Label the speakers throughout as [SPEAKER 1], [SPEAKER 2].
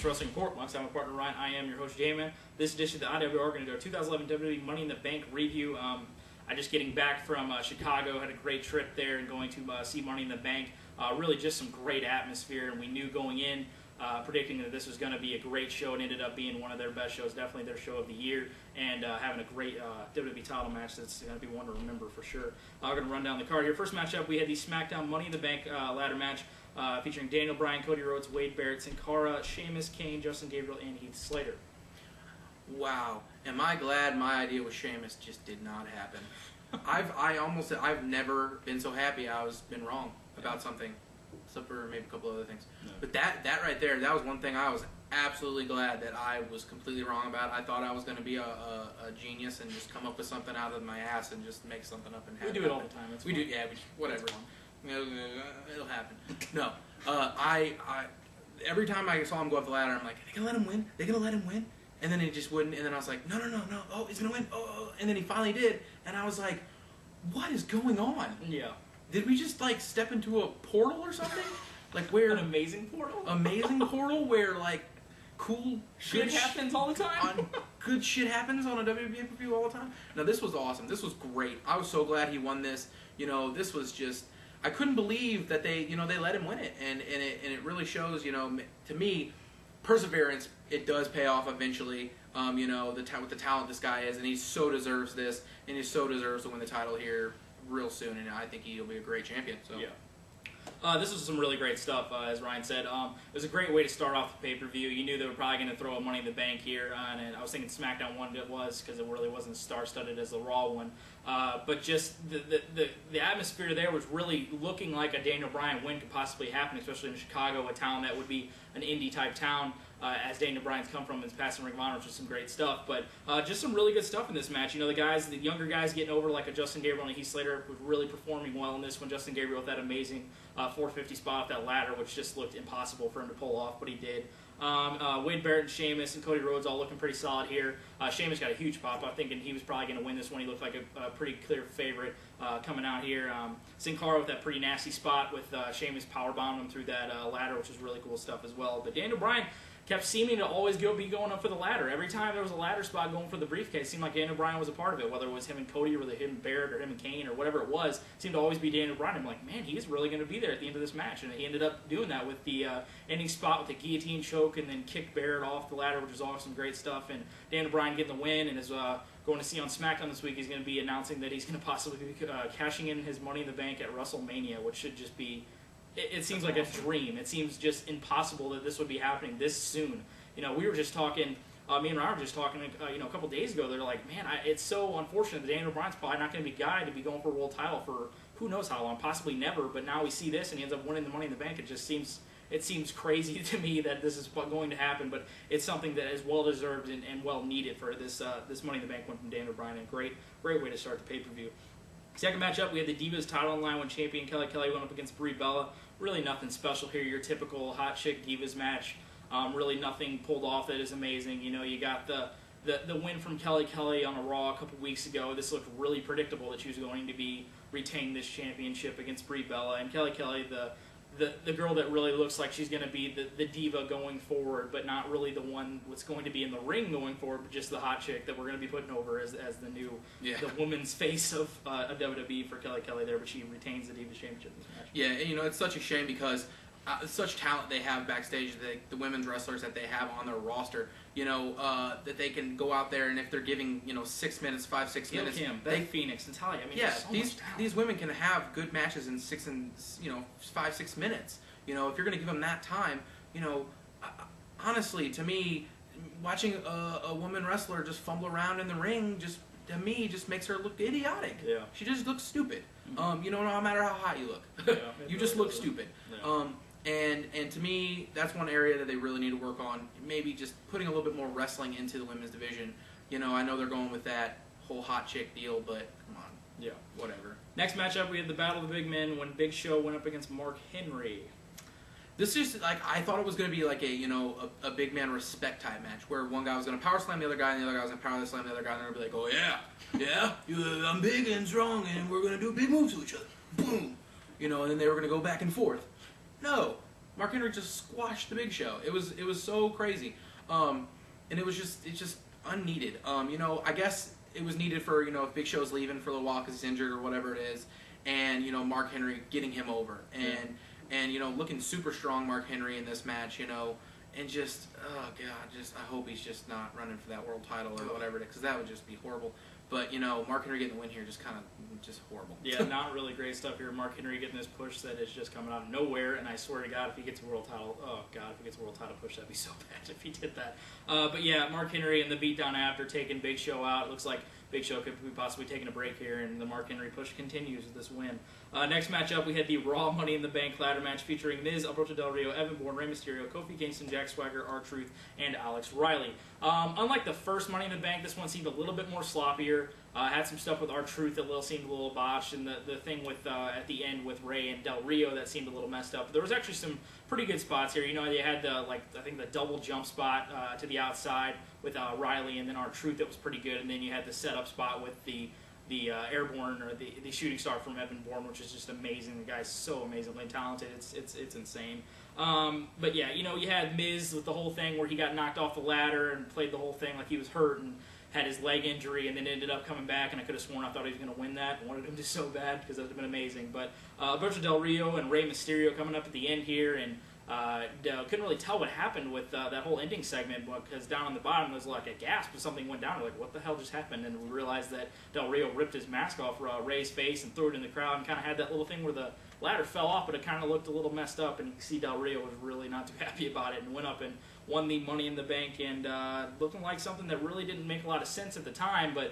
[SPEAKER 1] to Wrestling Report. Alongside my partner Ryan, I am your host J-Man. This edition of the IWR, we're going to do our 2011 WWE Money in the Bank review. I just getting back from Chicago, had a great trip there and going to see Money in the Bank. Really just some great atmosphere, and we knew going in, predicting that this was going to be a great show. It ended up being one of their best shows, definitely their show of the year, and having a great WWE title match that's going to be one to remember for sure. We're going to run down the card here. First matchup, we had the SmackDown Money in the Bank ladder match featuring Daniel Bryan, Cody Rhodes, Wade Barrett, Cara, Sheamus, Kane, Justin Gabriel, and Heath Slater.
[SPEAKER 2] Wow, am I glad my idea with Sheamus just did not happen. I've never been so happy I was been wrong about something, except for maybe a couple other things. No. But that right there, that was one thing I was absolutely glad that I was completely wrong about. I thought I was going to be a genius and just come up with something out of my ass and just make something up and have
[SPEAKER 1] we do it all the time. It's fun.
[SPEAKER 2] Do, yeah, whatever. It'll happen. No, every time I saw him go up the ladder, I'm like, are they gonna let him win? They're gonna let him win? And then he just wouldn't. And then I was like, no. Oh, he's gonna win. Oh. And then he finally did. And I was like, what is going on?
[SPEAKER 1] Yeah.
[SPEAKER 2] Did we just like step into a portal or something? Like where
[SPEAKER 1] an amazing portal?
[SPEAKER 2] Amazing portal where like cool
[SPEAKER 1] shit happens all the time.
[SPEAKER 2] Good shit happens on a WWE pay-per-view all the time. No, this was awesome. This was great. I was so glad he won this. You know, this was just. I couldn't believe that they let him win it, and it really shows, to me, perseverance. It does pay off eventually. With the talent this guy is, and he so deserves this, and he so deserves to win the title here real soon. And I think he'll be a great champion. So
[SPEAKER 1] yeah. This was some really great stuff, as Ryan said. It was a great way to start off the pay-per-view. You knew they were probably going to throw a Money in the Bank here, and I was thinking SmackDown one it was because it really wasn't as star-studded as the Raw one. But just the atmosphere there was really looking like a Daniel Bryan win could possibly happen, especially in Chicago, a town that would be an indie-type town. As Daniel Bryan's come from his past in Ring of Honor, which is some great stuff. But just some really good stuff in this match. The younger guys getting over like a Justin Gabriel and Heath Slater was really performing well in this one. Justin Gabriel with that amazing 450 spot off that ladder, which just looked impossible for him to pull off, but he did. Wade Barrett and Sheamus and Cody Rhodes all looking pretty solid here. Sheamus got a huge pop. I'm thinking he was probably going to win this one. He looked like a pretty clear favorite coming out here. Cara with that pretty nasty spot with Sheamus powerbombing him through that ladder, which is really cool stuff as well. But Daniel Bryan kept seeming to always be going up for the ladder. Every time there was a ladder spot going for the briefcase, it seemed like Daniel Bryan was a part of it, whether it was him and Cody or him and Barrett or him and Kane or whatever it was. It seemed to always be Daniel Bryan. I'm like, man, he's really going to be there at the end of this match. And he ended up doing that with the ending spot with the guillotine choke and then kicked Barrett off the ladder, which was awesome, great stuff. And Daniel Bryan getting the win and is going to see on SmackDown this week. He's going to be announcing that he's going to possibly be cashing in his Money in the Bank at WrestleMania, which should just be, it seems like a dream. It seems just impossible that this would be happening this soon. We were just talking, me and Ryan were just talking, a couple days ago. They're like, man, it's so unfortunate that Daniel Bryan's probably not going to be a guy to be going for a world title for who knows how long, possibly never. But now we see this, and he ends up winning the Money in the Bank. It seems crazy to me that this is going to happen, but it's something that is well deserved and well needed for this Money in the Bank win from Daniel Bryan. And great way to start the pay-per-view. Second matchup, we had the Divas title on line when champion Kelly went up against Brie Bella. Really nothing special here. Your typical hot chick Divas match. Really nothing pulled off that is amazing. You got the win from Kelly on a Raw a couple weeks ago. This looked really predictable that she was going to be retaining this championship against Brie Bella. And Kelly, the girl that really looks like she's going to be the diva going forward, but not really the one that's going to be in the ring going forward, but just the hot chick that we're going to be putting over as the new the woman's face of WWE for Kelly there. But she retains the Divas Championship in this match.
[SPEAKER 2] Yeah, it's such a shame because such talent they have backstage, the women's wrestlers that they have on their roster, that they can go out there and if they're giving, 6 minutes, 5-6 minutes.
[SPEAKER 1] Beth Phoenix, Natalia. I mean,
[SPEAKER 2] yeah, these women can have good matches in 5-6 minutes. If you're going to give them that time, honestly, to me, watching a woman wrestler just fumble around in the ring just makes her look idiotic.
[SPEAKER 1] Yeah.
[SPEAKER 2] She just looks stupid. No matter how hot you look, you just look stupid.
[SPEAKER 1] Yeah.
[SPEAKER 2] And to me, that's one area that they really need to work on. Maybe just putting a little bit more wrestling into the women's division. I know they're going with that whole hot chick deal, but come on.
[SPEAKER 1] Yeah.
[SPEAKER 2] Whatever.
[SPEAKER 1] Next matchup, we had the Battle of the Big Men when Big Show went up against Mark Henry.
[SPEAKER 2] This is I thought it was going to be like a big man respect type match where one guy was going to power slam the other guy and the other guy was going to power slam the other guy and they're going to be like, oh yeah, I'm big and strong and we're going to do big moves to each other. Boom. And then they were going to go back and forth. No. Mark Henry just squashed the Big Show. It was so crazy, and it's just unneeded. I guess it was needed for if Big Show's leaving for a little while because he's injured or whatever it is, and Mark Henry getting him over and looking super strong Mark Henry in this match, and just oh god, I hope he's just not running for that world title or whatever it is, because that would just be horrible. But Mark Henry getting the win here just horrible.
[SPEAKER 1] Yeah, not really great stuff here. Mark Henry getting this push that is just coming out of nowhere, and I swear to God, if he gets a world title, if he gets a world title push, that'd be so bad if he did that. But yeah, Mark Henry and the beatdown after taking Big Show out. It looks like Big Show could be possibly taking a break here, and the Mark Henry push continues with this win. Next matchup, we had the Raw Money in the Bank ladder match featuring Miz, Alberto Del Rio, Evan Bourne, Rey Mysterio, Kofi Kingston, Jack Swagger, R-Truth, and Alex Riley. Unlike the first Money in the Bank, this one seemed a little bit more sloppier. Had some stuff with R-Truth that seemed a little botched, and the thing with at the end with Rey and Del Rio that seemed a little messed up. There was actually some pretty good spots here. They had the I think the double jump spot to the outside with Riley, and then R-Truth that was pretty good, and then you had the setup spot with the airborne or the shooting star from Evan Bourne, which is just amazing. The guy's so amazingly talented. It's insane. But yeah, you had Miz with the whole thing where he got knocked off the ladder and played the whole thing like he was hurt and had his leg injury, and then ended up coming back, and I could have sworn I thought he was going to win that. I wanted him to so bad because that would have been amazing. But Alberto Del Rio and Rey Mysterio coming up at the end here, and couldn't really tell what happened with that whole ending segment, because down on the bottom there was like a gasp or something went down. We're like, what the hell just happened? And we realized that Del Rio ripped his mask off Rey's face and threw it in the crowd, and kind of had that little thing where the ladder fell off, but it kind of looked a little messed up, and you can see Del Rio was really not too happy about it, and went up and won the Money in the Bank, and looking like something that really didn't make a lot of sense at the time, but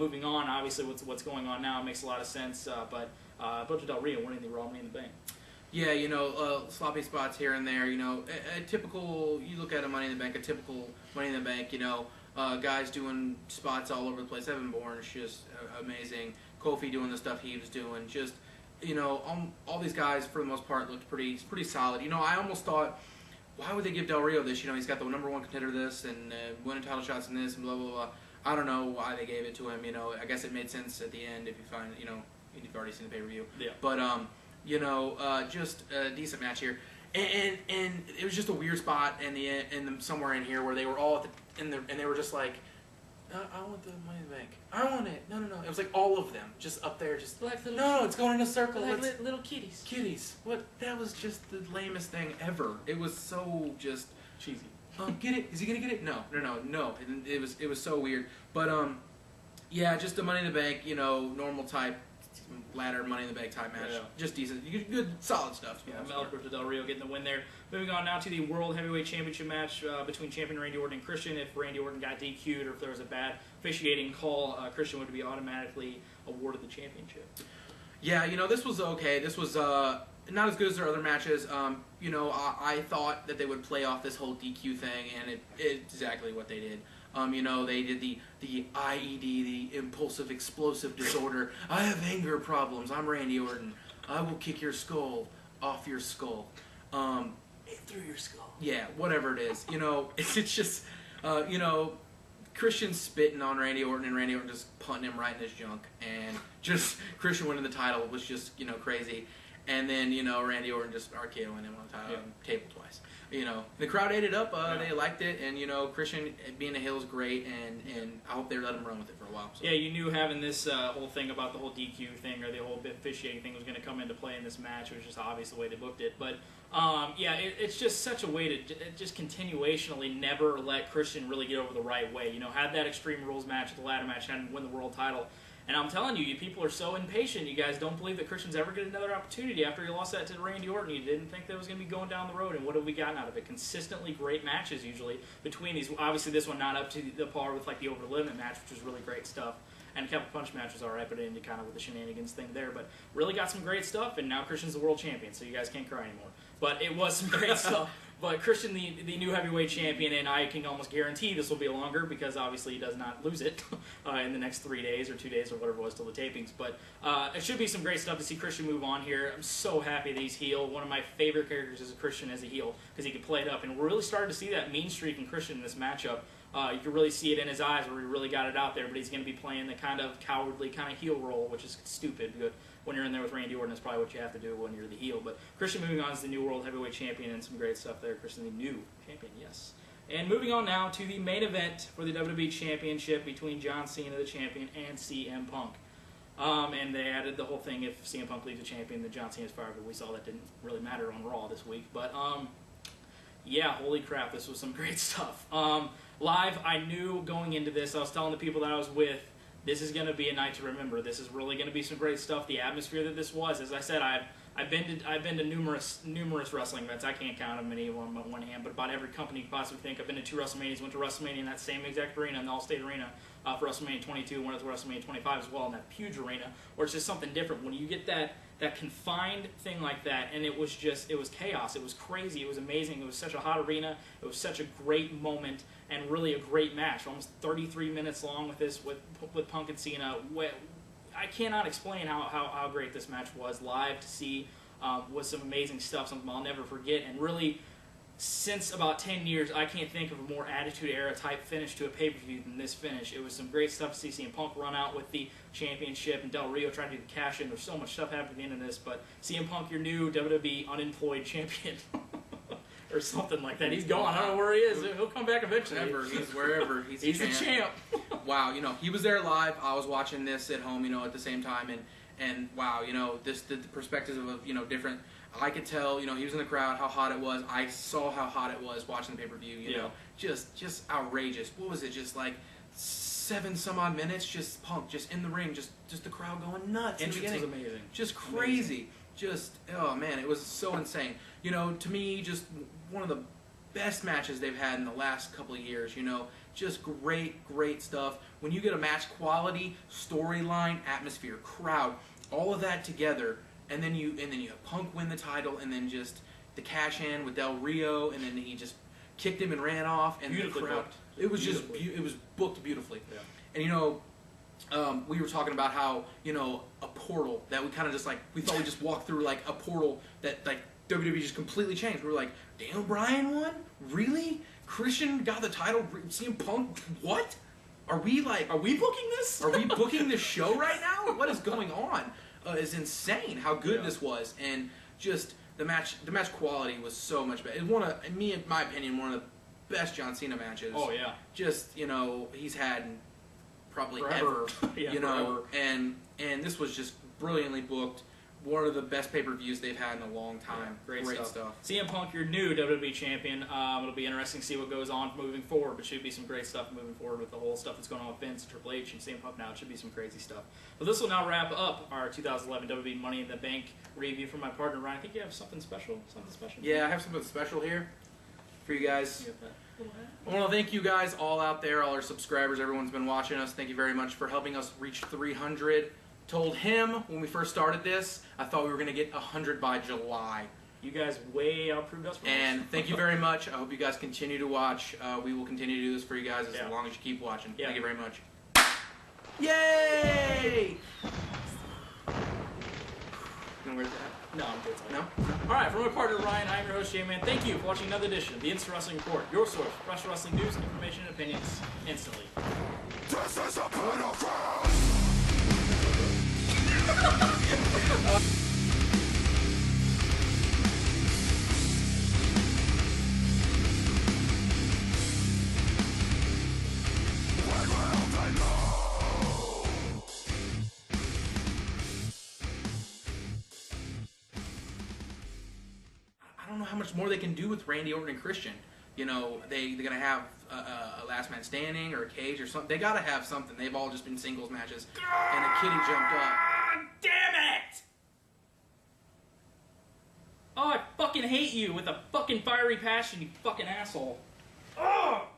[SPEAKER 1] moving on, obviously what's going on now makes a lot of sense, but Alberto Del Rio winning the Raw Money in the Bank.
[SPEAKER 2] Yeah, sloppy spots here and there. A typical. You look at a Money in the Bank, a typical Money in the Bank. Guys doing spots all over the place. Evan Bourne is just amazing. Kofi doing the stuff he was doing. Just all these guys for the most part looked pretty solid. I almost thought, why would they give Del Rio this? He's got the #1 contender this and winning title shots in this and blah blah blah. I don't know why they gave it to him. I guess it made sense at the end if you find you've already seen the pay-per-view.
[SPEAKER 1] Yeah.
[SPEAKER 2] But just a decent match here, and it was just a weird spot in the somewhere in here where they were all and they were just like, I want the Money in the Bank. I want it. No. It was like all of them just up there, just
[SPEAKER 1] like little
[SPEAKER 2] no, it's going in a circle.
[SPEAKER 1] like little kitties.
[SPEAKER 2] Kitties. What? That was just the lamest thing ever. It was so just
[SPEAKER 1] Cheesy.
[SPEAKER 2] Get it? Is he gonna get it? No. And it was so weird. But yeah, just the Money in the Bank. Normal type ladder Money in the Bank type match.
[SPEAKER 1] Yeah.
[SPEAKER 2] Just decent, good, solid stuff.
[SPEAKER 1] Yeah, Alberto Del Rio getting the win there. Moving on now to the World Heavyweight Championship match between champion Randy Orton and Christian. If Randy Orton got DQ'd or if there was a bad officiating call, Christian would be automatically awarded the championship. Yeah,
[SPEAKER 2] this was okay. This was not as good as their other matches. I thought that they would play off this whole DQ thing, and it's exactly what they did. They did the IED, the impulsive explosive disorder. I have anger problems. I'm Randy Orton. I will kick your skull off your skull.
[SPEAKER 1] Through your skull.
[SPEAKER 2] Yeah, whatever it is. It's just, Christian spitting on Randy Orton and Randy Orton just punting him right in his junk. And just Christian winning the title was just, crazy. And then, Randy Orton just RKOing him on the title table twice. The crowd ate it up. They liked it, and Christian being a heel is great, and I hope they let him run with it for a while. So.
[SPEAKER 1] Yeah, you knew having this whole thing about the whole DQ thing or the whole officiating thing was going to come into play in this match. It was just obvious the way they booked it, but it's just such a way to just continuationally never let Christian really get over the right way. Had that Extreme Rules match, the ladder match, and win the world title. And I'm telling you, people are so impatient. You guys don't believe that Christian's ever get another opportunity after he lost that to Randy Orton. You didn't think that was going to be going down the road. And what have we gotten out of it? Consistently great matches usually between these. Obviously, this one not up to the par with like the Over the Limit match, which was really great stuff. And the Couple Punch match was all right, but it ended kind of with the shenanigans thing there. But really got some great stuff, and now Christian's the world champion, so you guys can't cry anymore. But it was some great stuff. But Christian, the new heavyweight champion, and I can almost guarantee this will be longer because obviously he does not lose it in the next 3 days or 2 days or whatever it was till the tapings. But it should be some great stuff to see Christian move on here. I'm so happy that he's heel. One of my favorite characters is a Christian as a heel because he can play it up. And we're really starting to see that mean streak in Christian in this matchup. You can really see it in his eyes where he really got it out there, but he's going to be playing the kind of cowardly kind of heel role, which is stupid. when you're in there with Randy Orton, that's probably what you have to do when you're the heel. But Christian moving on as the new World Heavyweight Champion, and some great stuff there. Christian, the new champion, yes. And moving on now to the main event for the WWE Championship between John Cena, the champion, and CM Punk. And they added the whole thing, if CM Punk leaves the champion, then John Cena's fired. But we saw that didn't really matter on Raw this week. But, yeah, holy crap, this was some great stuff. Live, I knew going into this, I was telling the people that I was with, this is going to be a night to remember. This is really going to be some great stuff. The atmosphere that this was, as I said, I've been to numerous wrestling events. I can't count them any on one hand, but about every company you could possibly think. I've been to 2 WrestleManias. Went to WrestleMania in that same exact arena, in the Allstate Arena, for WrestleMania 22. Went to WrestleMania 25 as well in that huge arena, where it's just something different. When you get that confined thing like that, and it was chaos. It was crazy. It was amazing. It was such a hot arena. It was such a great moment, and really a great match. Almost 33 minutes long with this, with Punk and Cena. I cannot explain how great this match was live to see. Was some amazing stuff, something I'll never forget. And really, since about 10 years, I can't think of a more Attitude Era type finish to a pay-per-view than this finish. It was some great stuff to see CM Punk run out with the championship, and Del Rio trying to do the cash-in. There's so much stuff happening at the end of this, but CM Punk, your new WWE unemployed champion. Or something like that. He's gone. I don't know where he is. He'll come back eventually.
[SPEAKER 2] Wherever. He's
[SPEAKER 1] the champ.
[SPEAKER 2] Wow, he was there live. I was watching this at home, at the same time, and wow, the perspectives of different. I could tell, he was in the crowd, how hot it was. I saw how hot it was watching the pay-per-view. You know, just outrageous. What was it? Just like 7 some odd minutes, just Punk, just in the ring, just the crowd going nuts.
[SPEAKER 1] Entrance was amazing.
[SPEAKER 2] Just crazy. Just, oh man, it was so insane. To me, just one of the best matches they've had in the last couple of years. Just great stuff. When you get a match quality, storyline, atmosphere, crowd, all of that together, and then you have Punk win the title, and then just the cash in with Del Rio, and then he just kicked him and ran off, and
[SPEAKER 1] beautifully
[SPEAKER 2] the crowd.
[SPEAKER 1] Booked.
[SPEAKER 2] It was it was booked beautifully.
[SPEAKER 1] Yeah.
[SPEAKER 2] And we were talking about how a portal that we kind of just we thought we just walked through like a portal that WWE just completely changed. We were like, damn, Bryan won? Really? Christian got the title? CM Punk? What? Are we booking this? Are we booking this show right now? What is going on? It's insane how good this was, and just the match quality was so much better. It's one of, in my opinion, one of the best John Cena matches.
[SPEAKER 1] Oh yeah.
[SPEAKER 2] Just he's had probably
[SPEAKER 1] forever.
[SPEAKER 2] ever.
[SPEAKER 1] Yeah,
[SPEAKER 2] forever. And this was just brilliantly booked. One of the best pay-per-views they've had in a long time.
[SPEAKER 1] Yeah, great stuff. CM Punk, your new WWE champion. It'll be interesting to see what goes on moving forward, but should be some great stuff moving forward with the whole stuff that's going on with Vince, Triple H, and CM Punk now. It should be some crazy stuff. But this will now wrap up our 2011 WWE Money in the Bank review from my partner, Ryan. I think you have something special?
[SPEAKER 2] Yeah, I have something special here for you guys. I want to thank you guys all out there, all our subscribers, everyone's been watching us. Thank you very much for helping us reach 300. Told him when we first started this, I thought we were going to get 100 by July.
[SPEAKER 1] You guys way outproved us.
[SPEAKER 2] And thank you very much. I hope you guys continue to watch. We will continue to do this for you guys as long as you keep watching. Thank you very much. Yay! Where's that?
[SPEAKER 1] No, I'm good.
[SPEAKER 2] No?
[SPEAKER 1] Alright, from my partner Ryan, I'm your host, J-Man. Thank you for watching another edition of the Instant Wrestling Report, your source for professional wrestling news, information, and opinions instantly.
[SPEAKER 3] This is a battleground!
[SPEAKER 2] I don't know how much more they can do with Randy Orton and Christian. They're gonna have a last man standing or a cage or something. They gotta have something. They've all just been singles matches, and a kitty jumped up.
[SPEAKER 1] Damn it! Oh, I fucking hate you with a fucking fiery passion, you fucking asshole. Oh!